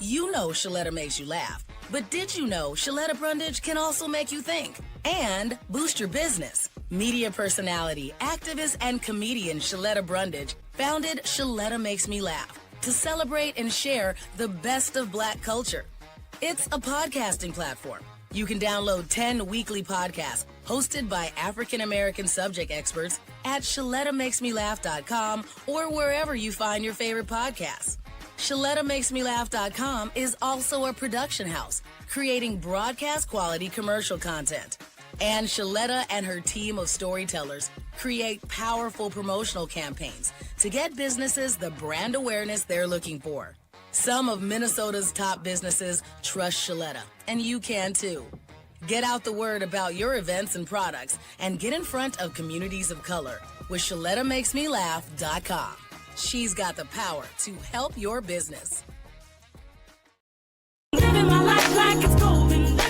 You know Shaletta makes you laugh, but did you know Shaletta Brundage can also make you think and boost your business? Media personality, activist, and comedian Shaletta Brundage founded Shaletta Makes Me Laugh to celebrate and share the best of Black culture. It's a podcasting platform. You can download 10 weekly podcasts hosted by African-American subject experts at ShalettaMakesMeLaugh.com or wherever you find your favorite podcasts. ShalettaMakesMeLaugh.com is also a production house, creating broadcast quality commercial content. And Shaletta and her team of storytellers create powerful promotional campaigns to get businesses the brand awareness they're looking for. Some of Minnesota's top businesses trust Shaletta, and you can too. Get out the word about your events and products and get in front of communities of color with ShalettaMakesMeLaugh.com. She's got the power to help your business.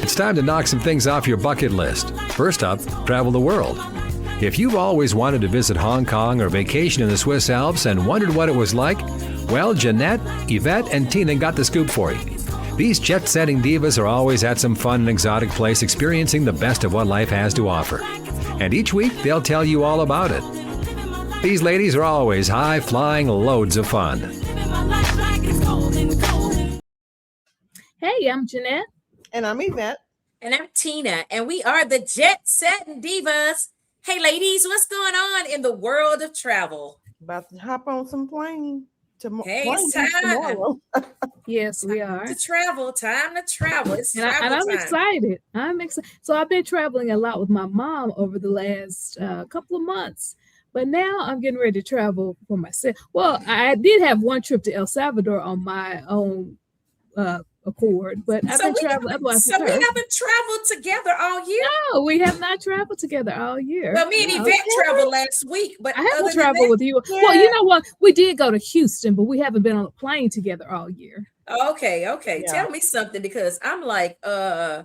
It's time to knock some things off your bucket list. First up, travel the world. If you've always wanted to visit Hong Kong or vacation in the Swiss Alps and wondered what it was like, well, Jeanette, Evette, and Tina got the scoop for you. These jet-setting divas are always at some fun and exotic place experiencing the best of what life has to offer. And each week, they'll tell you all about it. These ladies are always high-flying loads of fun. Hey, I'm Jeanette. And I'm Evette. And I'm Tina. And we are the Jet-setting Divas. Hey, ladies, what's going on in the world of travel? About to hop on some plane. Hey, it's time. Tomorrow. Yes, we are. Time to travel. It's and travel I'm time. excited. I'm excited. So I've been traveling a lot with my mom over the last couple of months. But now I'm getting ready to travel for myself. Well, I did have one trip to El Salvador on my own accord, but I've been traveling otherwise. So we haven't traveled together all year? No, we have not traveled together all year. Well, me and Evette traveled last week, but I haven't traveled with you. Yeah. Well, you know what? We did go to Houston, but we haven't been on a plane together all year. Okay. Yeah. Tell me something, because I'm like, I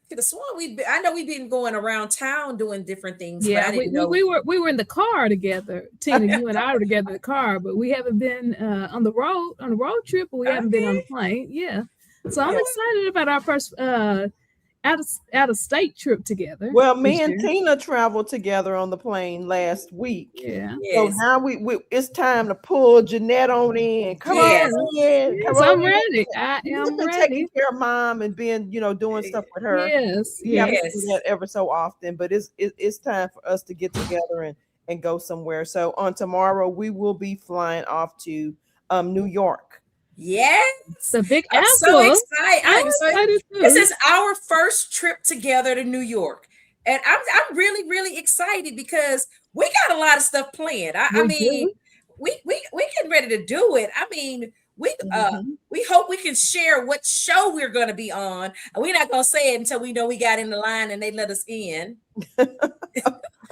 could have sworn I know we've been going around town doing different things. Yeah, but I didn't know. we were in the car together. Tina, you and I were together in the car, but we haven't been on the road trip, but we haven't been on the plane. Yeah. So I'm excited about our first out of state trip together. Well, me and Tina traveled together on the plane last week. Yeah. So now we it's time to pull Jeanette on in. Come on in. Yes, I'm ready. I am ready. Taking care of mom and being, doing stuff with her. Yes. We have to do that ever so often, but it's time for us to get together and go somewhere. So on tomorrow we will be flying off to New York. Yes, the Big Apple. I'm so excited. I'm excited too. This is our first trip together to New York, and I'm really, really excited because we got a lot of stuff planned. I mean, we getting ready to do it. I mean, we hope we can share what show we're going to be on. We're not going to say it until we know we got in the line and they let us in.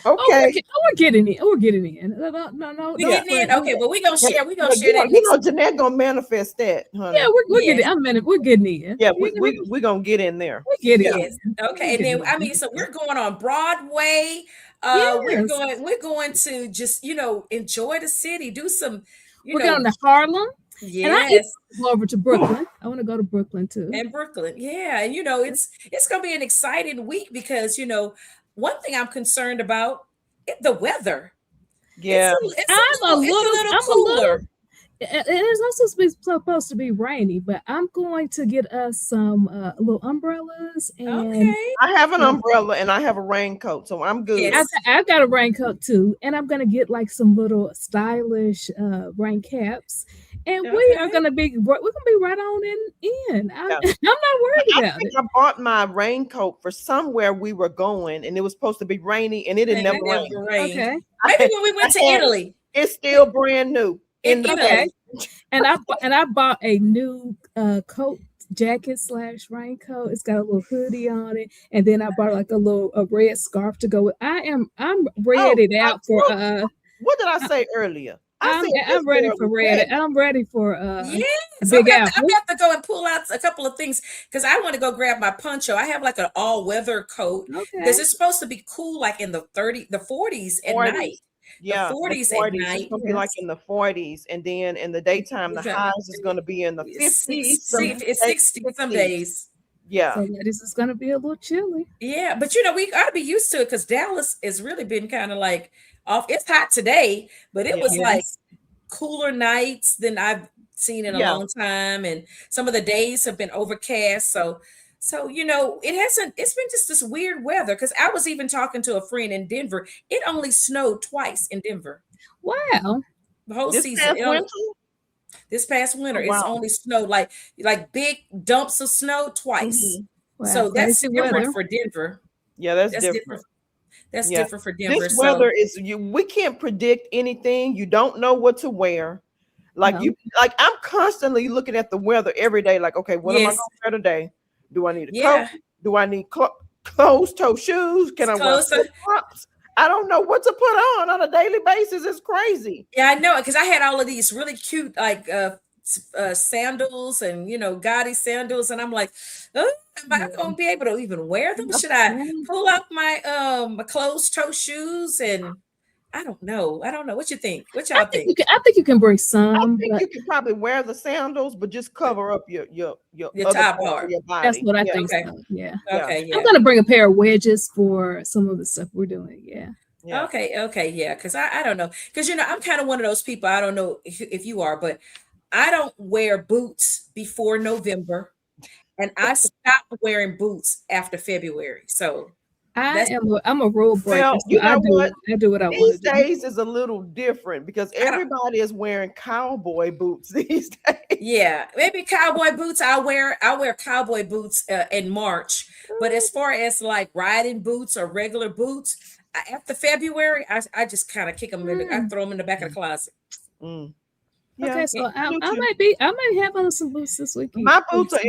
Okay. We're getting in. We're getting in. No. We're getting in. Okay, but we're gonna share. We're gonna share that. Jeanette gonna manifest that, honey. Yeah, we're getting. We're getting in. Yeah, we're gonna get in there. We're getting in. Okay, and then so we're going on Broadway. We're going to just enjoy the city. Do some. We're going to Harlem. Yes. And I go over to Brooklyn. I want to go to Brooklyn too. And Brooklyn, yeah. And it's gonna be an exciting week because one thing I'm concerned about the weather. Yeah, it's a little cooler. It is also supposed to be rainy, but I'm going to get us some little umbrellas. And I have an umbrella and I have a raincoat, so I'm good. Yes. I've got a raincoat too, and I'm going to get like some little stylish rain caps. And we are going to be right on in. I'm not worried about it. I bought my raincoat for somewhere we were going, and it was supposed to be rainy, and it didn't never rain. Okay, maybe when we went to Italy, it's still brand new. And I bought a new coat, jacket / raincoat. It's got a little hoodie on it, and then I bought like a red scarf to go with. I'm ready out for what did I say earlier? I'm ready for red. I'm ready for Big Apple. I'm gonna have to go and pull out a couple of things because I want to go grab my poncho. I have like an all-weather coat because it's supposed to be cool, like in the 40s at night. Yeah, 40s the at 40s. It's night. gonna be like in the 40s, and then in the daytime, the highs is gonna be in the 50s. It's 60 some days. Yeah. So this is gonna be a little chilly. Yeah, but we ought to be used to it because Dallas has really been kind of like off. It's hot today, but it was like cooler nights than I've seen in a long time, and some of the days have been overcast. So it's been just this weird weather. Because I was even talking to a friend in Denver. It only snowed twice in Denver. Wow. The whole This season. This past winter, it's only snowed like big dumps of snow twice. Wow, so that's different weather. for Denver. Yeah, that's different. That's different for Denver. This weather is we can't predict anything. You don't know what to wear. Like I'm constantly looking at the weather every day. Like, okay, what am I going to wear today? Do I need a coat? Do I need closed-toe shoes? Can I wear flip-flops? I don't know what to put on a daily basis. It's crazy. Yeah, I know, because I had all of these really cute like sandals and gaudy sandals, and I'm like, oh, am I gonna be able to even wear them? Should I pull up my my closed-toe shoes? And I don't know. What you think? What y'all think? I think you can bring some. I think you can probably wear the sandals, but just cover up your top part of your body. That's what I think. Okay. So. Yeah. Okay. Yeah. I'm gonna bring a pair of wedges for some of the stuff we're doing. Yeah. Okay. Yeah. Because I don't know. Because I'm kind of one of those people. I don't know if you are, but I don't wear boots before November, and I stopped wearing boots after February. So I'm a rule breaker. Well, so I do what I want to do. These days is a little different because everybody is wearing cowboy boots these days. Yeah, maybe cowboy boots. I'll wear cowboy boots in March. But as far as like riding boots or regular boots, after February, I just kind of kick them I throw them in the back of the closet. Yeah, okay, so I might have on some boots this weekend. My boots are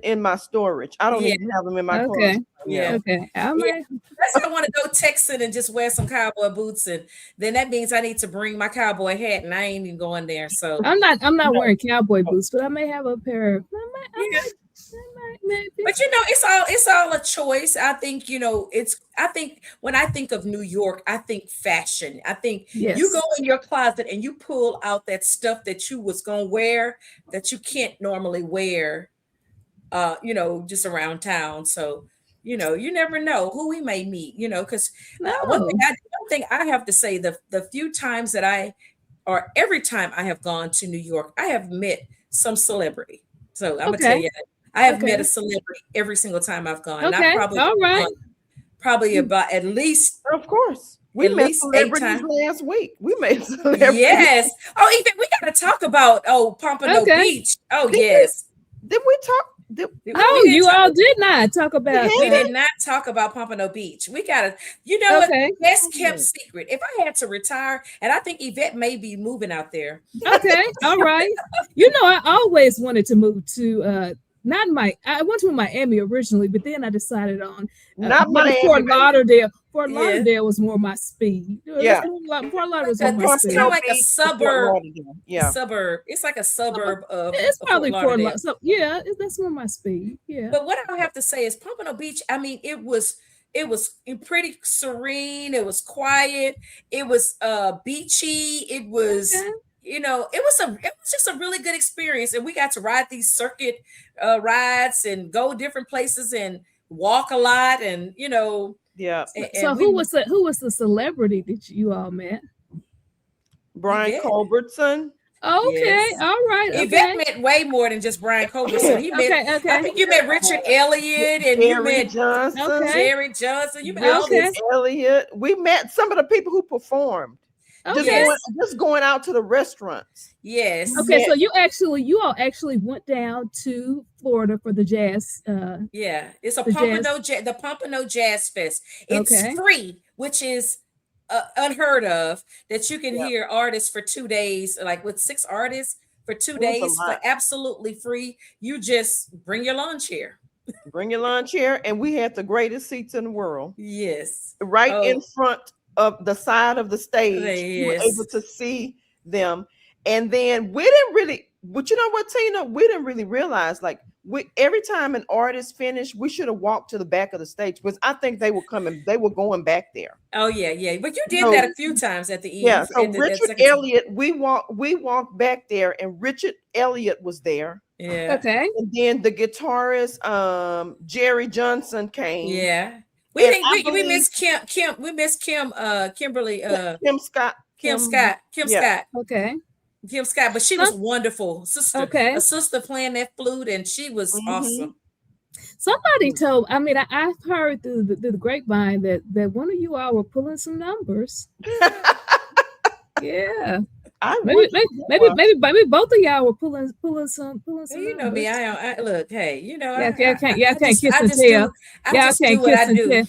in my storage. I don't even have them in my closet. Yeah. Okay. That's why I want to go Texan and just wear some cowboy boots, and then that means I need to bring my cowboy hat, and I ain't even going there. So I'm not wearing cowboy boots, but I may have a pair of maybe. But it's all a choice. I think I think when I think of New York, I think fashion. I think you go in your closet and you pull out that stuff that you was gonna wear that you can't normally wear just around town. So you never know who we may meet, because one thing I have to say, the few times that every time I have gone to New York, I have met some celebrity. So I'm gonna tell you that. I have met a celebrity every single time I've gone. Okay. And I probably about at least. Of course. We met celebrities last week. We met celebrities. Yes. Oh, even we got to talk about Pompano Beach. Oh, yes. Did we talk? All did not talk about. We did not talk about Pompano Beach. We gotta, best kept secret. If I had to retire, and I think Evette may be moving out there. Okay, all right. I always wanted to move to I went to Miami originally, but then I decided on Fort Lauderdale. Fort Lauderdale was more my speed. Yeah, Fort Lauderdale was more my speed. It's kind of like a suburb. Suburb. It's like a suburb of. It's probably Fort Lauderdale. That's more my speed. Yeah. But what I have to say is Pompano Beach. I mean, it was pretty serene. It was quiet. It was beachy. It was. It was just a really good experience, and we got to ride these circuit rides and go different places and walk a lot, and Yeah. So who was the celebrity that you all met? Brian Culbertson. Okay, yes. All right. Evette met way more than just Brian Culbertson. He met. I think you met Richard Elliott and you met Jerry Johnson. You met Elliott. We met some of the people who performed. Just going out to the restaurants. Yes. Okay, so you all actually went down to Florida for the jazz. It's the Pompano Jazz Fest. It's free, which is unheard of, that you can hear artists for 2 days, like with 6 artists for 2 days for absolutely free. You just bring your lawn chair. Bring your lawn chair, and we had the greatest seats in the world. Yes. Right in front of the side of the stage. You were able to see them. And then we didn't really, but you know what, Tina? We didn't really realize, like, every time an artist finished, we should have walked to the back of the stage because I think they were going back there. Oh yeah. But you did that a few times at the end. Yeah. So Richard Elliott, we walked back there, and Richard Elliott was there. Yeah. Okay. And then the guitarist, Jerry Johnson came. Yeah. We missed Kim. We missed Kim. Kimberly. Kim Scott. Kim Scott. Okay. Kim Scott, but she was wonderful, sister. Okay. A sister playing that flute, and she was awesome. Somebody told. I mean, I've heard through the grapevine that one of you all were pulling some numbers. Yeah. Maybe both of y'all were pulling some. You know me. I look. Hey, you know. Y'all can't kiss and tell. Y'all can't kiss and tell.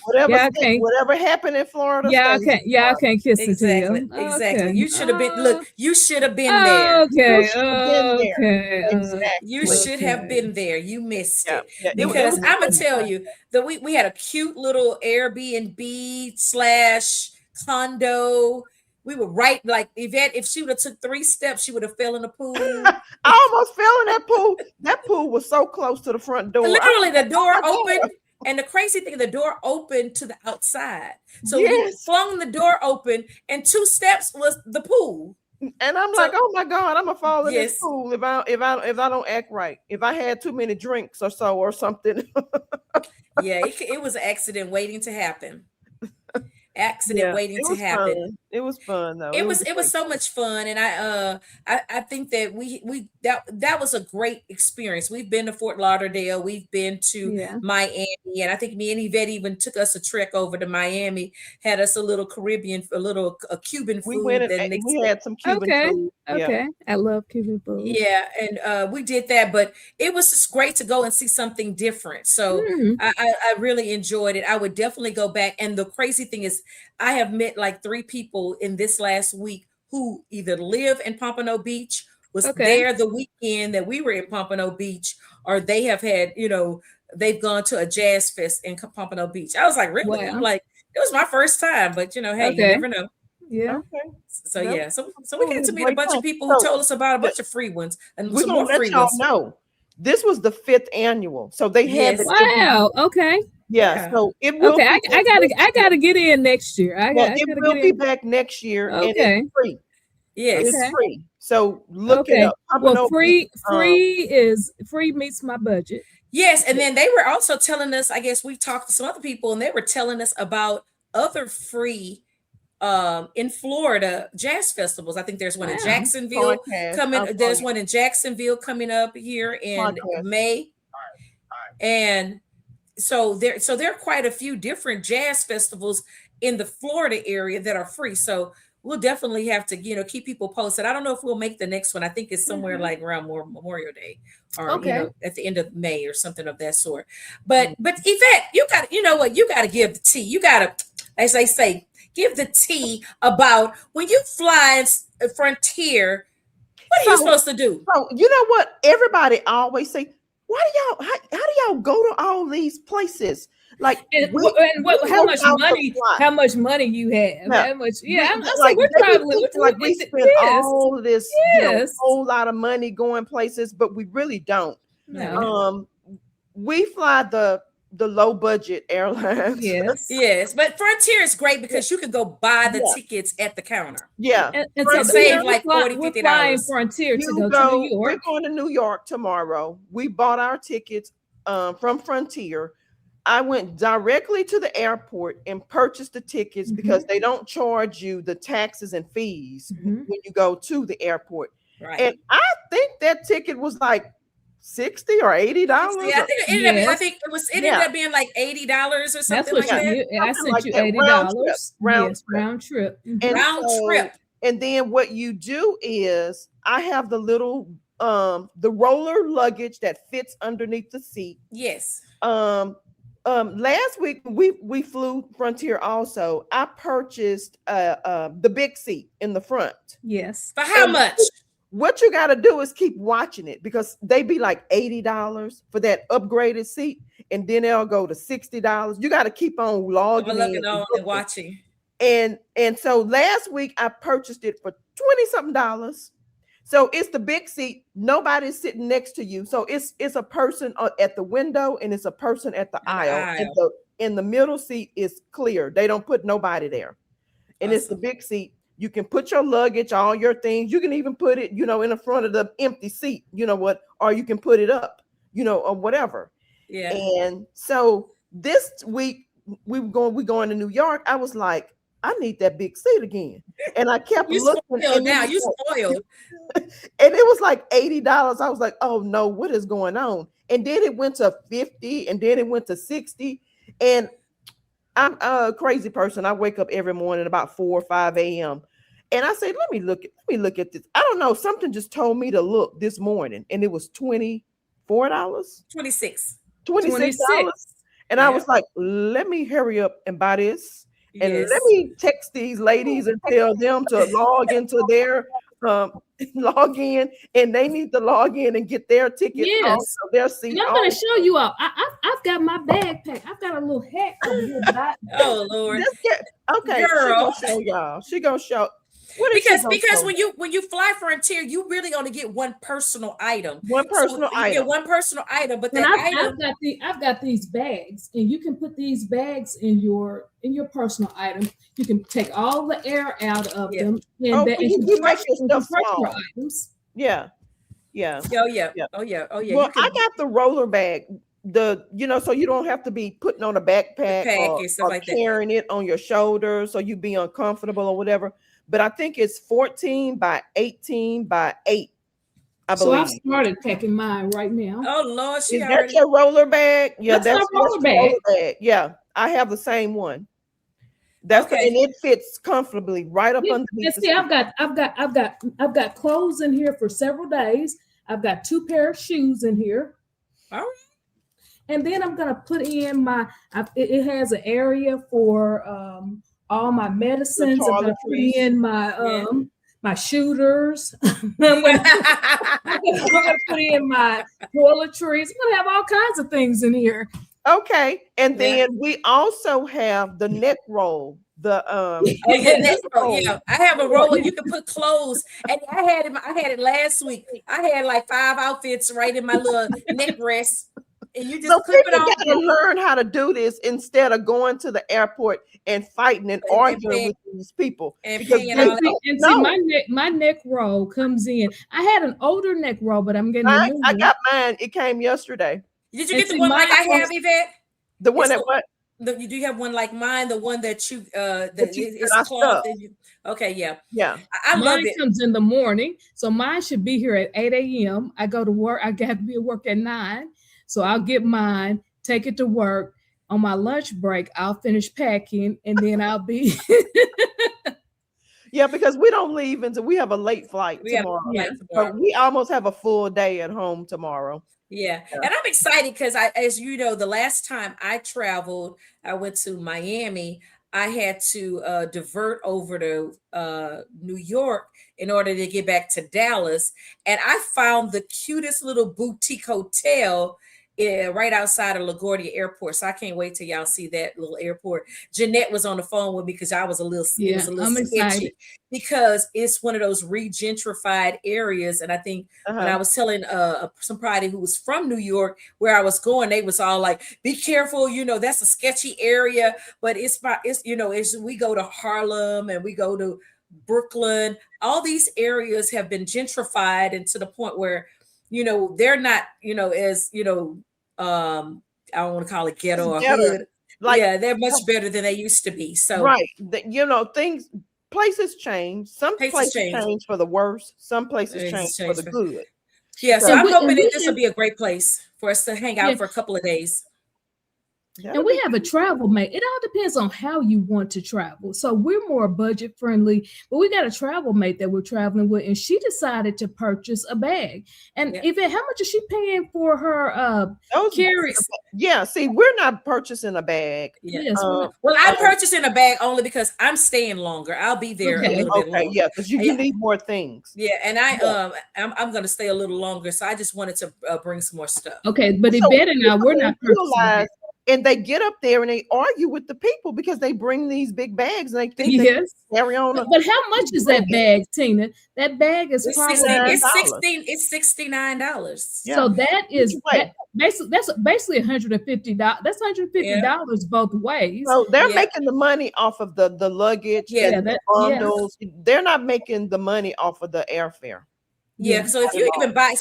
Whatever happened in Florida. Y'all can't kiss and tell. Exactly. You should have been. Look, you should have been there. Okay. Exactly. You should have been there. You missed it. Yeah. Because I'm gonna tell you that we had a cute little Airbnb / condo. We were right, like Evette, if she would have took 3 steps, she would have fell in the pool. I almost fell in that pool. That pool was so close to the front door. Literally, the door opened, and the crazy thing, the door opened to the outside. So we flung the door open, and 2 steps was the pool. And I'm like, oh my God, I'm gonna fall in this pool if I don't act right. If I had too many drinks or something. Yeah, it was an accident waiting to happen. Waiting to happen. Fun. It was fun though. It was so much fun, and I think that that was a great experience. We've been to Fort Lauderdale, we've been to Miami, and I think me and Evette even took us a trek over to Miami, had us a little Caribbean, a Cuban food. We had some Cuban food. Okay, I love Cuban food. Yeah, and we did that, but it was just great to go and see something different. So I really enjoyed it. I would definitely go back. And the crazy thing is, I have met like 3 people in this last week who either live in Pompano Beach, was there the weekend that we were in Pompano Beach, or they have had, they've gone to a jazz fest in Pompano Beach. I was like, really? Wow. I'm like, it was my first time, but hey, you never know. Yeah. Okay. So so we got to meet a bunch of people who told us about a bunch of free ones, and we're gonna let y'all know. This was the 5th annual, so they had. Wow. Okay. Yeah, so it will. Okay, I gotta get in next year. It will be back next year. Okay, and it's free. Yes, it's free. So look it up. Well, free meets my budget. Yes, and then they were also telling us. I guess we talked to some other people, and they were telling us about other free in Florida jazz festivals. I think there's one in Jacksonville coming. There's one in Jacksonville coming up here in May, and so there are quite a few different jazz festivals in the Florida area that are free. So we'll definitely have to keep people posted. I don't know if we'll make the next one. I think it's somewhere like around Memorial Day, or at the end of May or something of that sort. But Evette, you got to give the tea. You got to, as they say, give the tea about when you fly Frontier. What are you supposed to do? So you know what everybody always say. How do y'all go to all these places? Like, how much money you have? Yeah. How much? We spend all this whole lot of money going places, but we really don't. No. We fly the low budget airlines. Yes, but Frontier is great because you can go buy the tickets at the counter. And so save like $40-$50. Frontier to go to New York. We're going to New York tomorrow. We bought our tickets from Frontier. I went directly to the airport and purchased the tickets because they don't charge you the taxes and fees when you go to the airport. Right. And I think that ticket was like $60 or $80. Yeah, I think it ended up being like $80 or something like that. I sent you $80 round trip. And then what you do is I have the little the roller luggage that fits underneath the seat. Yes. Last week we flew Frontier also. I purchased the big seat in the front. Yes. For how much? What you got to do is keep watching it because they be like $80 for that upgraded seat, and then they'll go to $60. You got to keep on logging in and watching. And so last week I purchased it for $20-something. So it's the big seat. Nobody's sitting next to you. So it's a person at the window and it's a person at the aisle. And in the middle seat is clear. They don't put nobody there. And it's the big seat. You can put your luggage, all your things. You can even put it, in the front of the empty seat, or you can put it up, or whatever. Yeah. And so this week we going to New York. I was like, I need that big seat again. And I kept looking. Spoiled now. You spoiled. And it was like $80. I was like, oh no, what is going on? And then it went to 50 and then it went to 60. And I'm a crazy person. I wake up every morning about 4 or 5 a.m. And I said, let me look at this. I don't know. Something just told me to look this morning, and it was $24. $26. And I was like, let me hurry up and buy this. And let me text these ladies and tell them to log into their log in, and they need to log in and get their ticket off of their seat. And I'm going to show you all. I've got my bag packed. I've got a little hat over here. Oh Lord. Okay, girl. She gonna show. Because when you fly Frontier, you really only get one personal item. One personal item. But I've got these bags, and you can put these bags in your personal item. You can take all the air out of them. And you make your stuff small. Items. Yeah. Oh yeah. Well, I got the roller bag. So you don't have to be putting on a backpack or carrying it on your shoulder, so you be uncomfortable or whatever. But I think it's 14 by 18 by 8. I believe. So I've started packing mine right now. Oh Lord, is that your roller bag? Yeah, that's my roller bag. Yeah, I have the same one. And it fits comfortably right up underneath. See, I've got clothes in here for several days. I've got 2 pair of shoes in here. All right. And then I'm gonna put in it has an area for all my medicines. I'm gonna put in my shooters. I'm gonna put in my toiletries. I'm gonna have all kinds of things in here. Okay, and then we also have the neck roll. I have a roller. You can put clothes, and I had it last week. I had like 5 outfits right in my little neck rest. And you just clip it on. You gotta learn how to do this instead of going to the airport and fighting and arguing with these people. My neck roll comes in. I had an older neck roll, but I'm getting I got mine. It came yesterday. Did you get the one like I have, Evette? The one that what? You do have one like mine, the one that you it's cloth. Okay, yeah. I love it. Mine comes in the morning, so mine should be here at 8 a.m. I go to work. I have to be at work at 9. So I'll get mine, take it to work. On my lunch break, I'll finish packing, and then I'll be. Yeah, because we don't leave until we have a late flight tomorrow. So we almost have a full day at home tomorrow. Yeah. And I'm excited because as you know, the last time I traveled, I went to Miami. I had to divert over to New York in order to get back to Dallas. And I found the cutest little boutique hotel right outside of LaGuardia Airport. So I can't wait till y'all see that little airport. Jeanette was on the phone with me because I was a little sketchy because it's one of those re-gentrified areas. And I think when I was telling somebody who was from New York where I was going, they was all like, be careful, that's a sketchy area. But it's we go to Harlem and we go to Brooklyn. All these areas have been gentrified, and to the point where they're not, I don't want to call it ghetto or hood. They're much better than they used to be. So places change. Some places change for the worse. Some places change for the good. Yeah, so I'm hoping that this will be a great place for us to hang out for a couple of days. And we have a travel mate. It all depends on how you want to travel. So we're more budget friendly, but we got a travel mate that we're traveling with, and she decided to purchase a bag. And Evette, how much is she paying for her carries? Yeah, see, we're not purchasing a bag. Yeah. Yes, well, I'm purchasing a bag only because I'm staying longer. I'll be there a little bit longer. Yeah, because you need more things. Yeah, and I'm going to stay a little longer, so I just wanted to bring some more stuff. Okay, but Evette and I, we're not purchasing. and they get up there and they argue with the people because they bring these big bags and they think they can carry on. But how much is that bag, Tina? That bag is probably it's $69. So that is that's basically $150. That's $150 both ways. So they're making the money off of the luggage and the bundles. They're not making the money off of the airfare. Yeah. So if you even buy,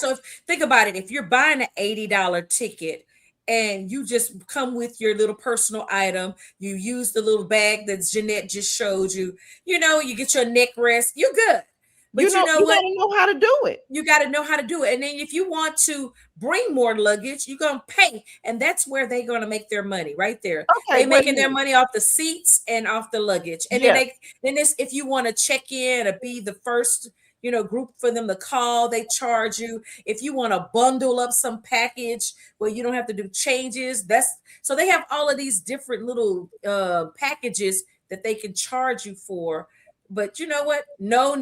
think about it. If you're buying an $80 ticket and you just come with your little personal item, you use the little bag that Jeanette just showed you, you get your neck rest, you're good. But you know what? You gotta know how to do it. You got to know how to do it. And then if you want to bring more luggage, you're going to pay. And that's where they're going to make their money right there. Okay, they're making their money off the seats and off the luggage. And then if you want to check in or be the first group for them to call, they charge you. If you want to bundle up some package where you don't have to do changes, so they have all of these different little packages that they can charge you for. But you know what? No.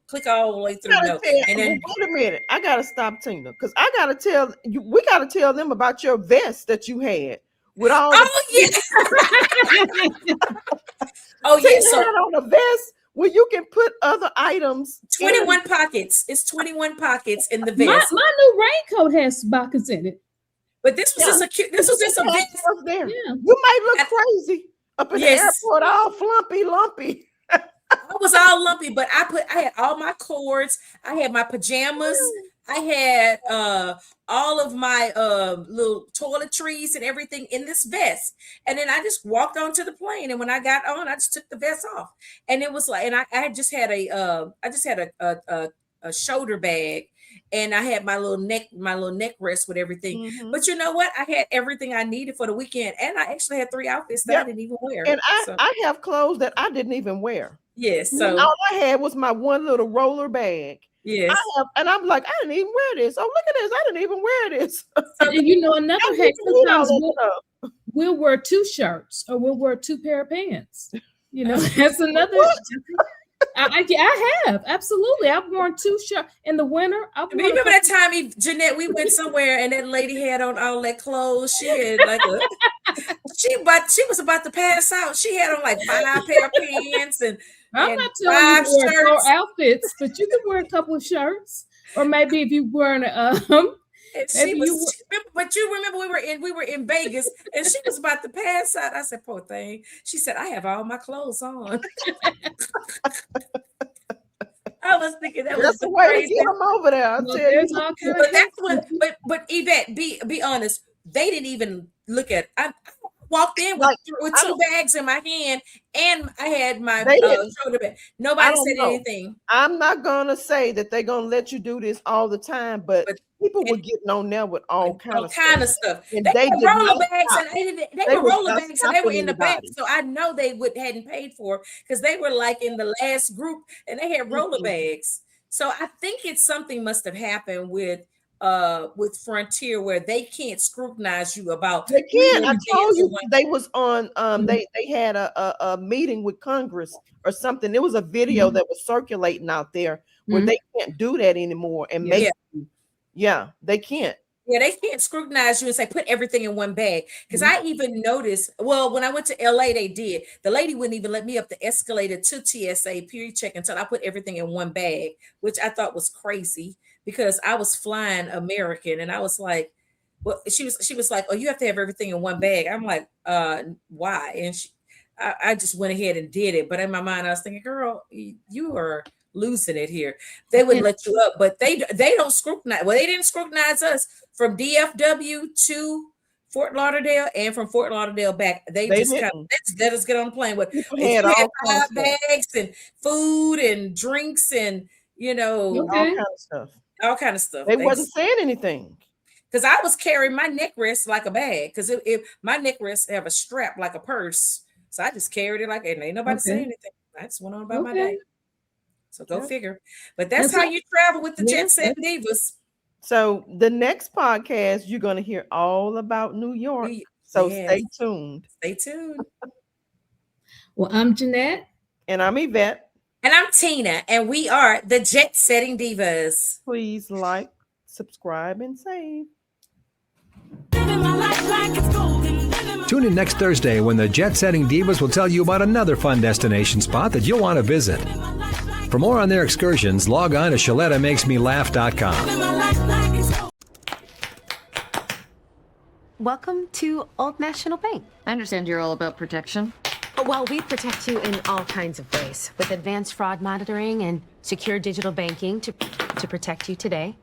Click all the way through no. And then wait a minute, I gotta stop, Tina, because I gotta tell you, we gotta tell them about your vest that you had with all. Oh yeah, so on the vest where you can put other items. 21 pockets. It's 21 pockets in the vest. My new raincoat has pockets in it. But this was just a cute. This was just a vest there. Yeah. You might look crazy up in the airport, all lumpy. I was all lumpy, but I had all my cords. I had my pajamas. I had all of my little toiletries and everything in this vest. And then I just walked onto the plane. And when I got on, I just took the vest off. And it was like, and I just had a shoulder bag. And I had my little neck rest with everything. Mm-hmm. But you know what? I had everything I needed for the weekend. And I actually had 3 outfits that I didn't even wear. And I have clothes that I didn't even wear. Yes. So all I had was my one little roller bag. Yes. And I'm like, I didn't even wear this. Oh, look at this. I didn't even wear this. So, another hack, sometimes we'll wear 2 shirts or we'll wear 2 pair of pants. That's another. I have, absolutely. I've worn 2 shirts in the winter. Remember that time, Jeanette, we went somewhere and that lady had on all that clothes. She had like she was about to pass out. She had on like 5 pair of pants and I'm not telling you to wear 4 outfits, but you can wear a couple of shirts, or maybe if you wearing but you remember we were in Vegas and she was about to pass out. I said, poor thing. She said, I have all my clothes on. I was thinking that's the way to get them over there. I'll tell you. But Evette, be honest, they didn't even look at. I walked in with 2 bags in my hand, and I had my shoulder bag. Nobody said anything. I'm not gonna say that they're gonna let you do this all the time, but people were getting on there with all kind of stuff. And they were roller bags, and they were roller bags, and they were in the back. So I know they hadn't paid for because they were like in the last group, and they had roller bags. So I think something must have happened with Frontier where they can't scrutinize you about. They can't. I told you they was on. They had a meeting with Congress or something. There was a video that was circulating out there where they can't do that anymore and make. Yeah, they can't. Yeah, they can't scrutinize you and say, put everything in one bag. Because I even noticed, when I went to LA, they did. The lady wouldn't even let me up the escalator to TSA period check until I put everything in one bag, which I thought was crazy because I was flying American. And I was like, well, she was like, oh, you have to have everything in one bag. I'm like, why? And I just went ahead and did it. But in my mind, I was thinking, girl, you are losing it here. They wouldn't let you up, but they don't scrutinize. Well, they didn't scrutinize us from DFW to Fort Lauderdale and from Fort Lauderdale back. They just kind of let us get on the plane with all bags and food and drinks and all kind of stuff. All kind of stuff. They wasn't saying anything. Because I was carrying my neck rest like a bag. Because if my neck rest have a strap like a purse, so I just carried it like it. Ain't nobody saying anything. I just went on about my day. So go figure. But that's how you travel with the Jet Set Divas. So the next podcast, you're going to hear all about New York. So stay tuned. Stay tuned. Well, I'm Jeanette. And I'm Evette. And I'm Tina. And we are the Jet Setting Divas. Please like, subscribe, and save. Tune in next Thursday when the jet-setting divas will tell you about another fun destination spot that you'll want to visit. For more on their excursions, log on to ShalettaMakesMeLaugh.com. Welcome to Old National Bank. I understand you're all about protection. Well, we protect you in all kinds of ways, with advanced fraud monitoring and secure digital banking to protect you today,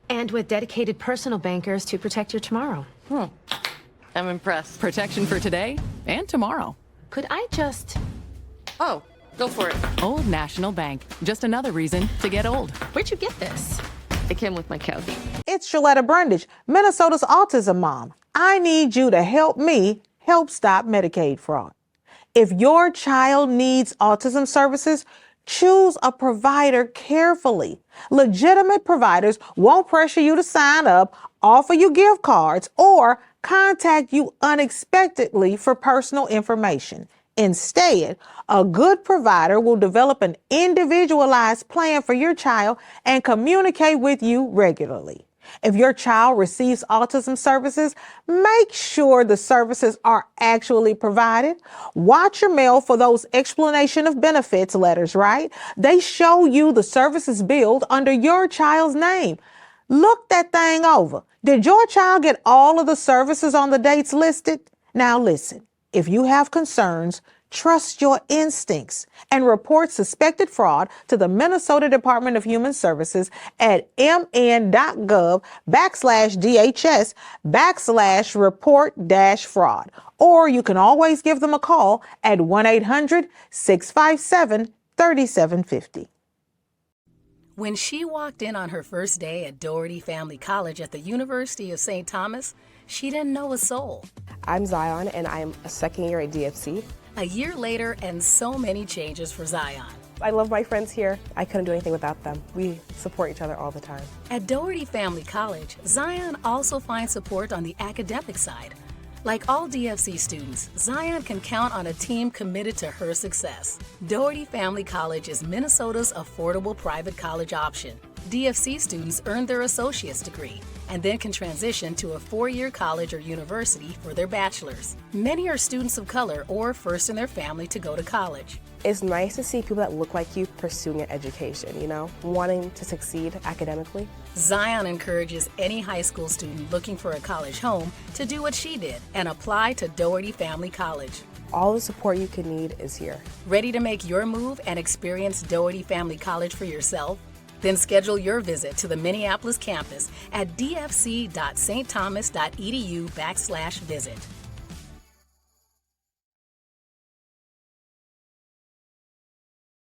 and with dedicated personal bankers to protect your tomorrow. I'm impressed. Protection for today and tomorrow. Could I just... Oh, go for it. Old National Bank. Just another reason to get old. Where'd you get this? It came with my couch. It's Shaletta Brundage, Minnesota's autism mom. I need you to help me help stop Medicaid fraud. If your child needs autism services, choose a provider carefully. Legitimate providers won't pressure you to sign up, offer you gift cards, or contact you unexpectedly for personal information. Instead, a good provider will develop an individualized plan for your child and communicate with you regularly. If your child receives autism services, make sure the services are actually provided. Watch your mail for those explanation of benefits letters, right? They show you the services billed under your child's name. Look that thing over. Did your child get all of the services on the dates listed? Now listen, if you have concerns, trust your instincts and report suspected fraud to the Minnesota Department of Human Services at mn.gov/DHS/report-fraud. Or you can always give them a call at 1-800-657-3750. When she walked in on her first day at Doherty Family College at the University of St. Thomas, she didn't know a soul. I'm Zion, and I'm a second year at DFC. A year later, and so many changes for Zion. I love my friends here. I couldn't do anything without them. We support each other all the time. At Doherty Family College, Zion also finds support on the academic side. Like all DFC students, Zion can count on a team committed to her success. Doherty Family College is Minnesota's affordable private college option. DFC students earn their associate's degree and then can transition to a 4-year college or university for their bachelor's. Many are students of color or first in their family to go to college. It's nice to see people that look like you pursuing an education, wanting to succeed academically. Zion encourages any high school student looking for a college home to do what she did and apply to Doherty Family College. All the support you could need is here. Ready to make your move and experience Doherty Family College for yourself? Then schedule your visit to the Minneapolis campus at dfc.stthomas.edu/visit.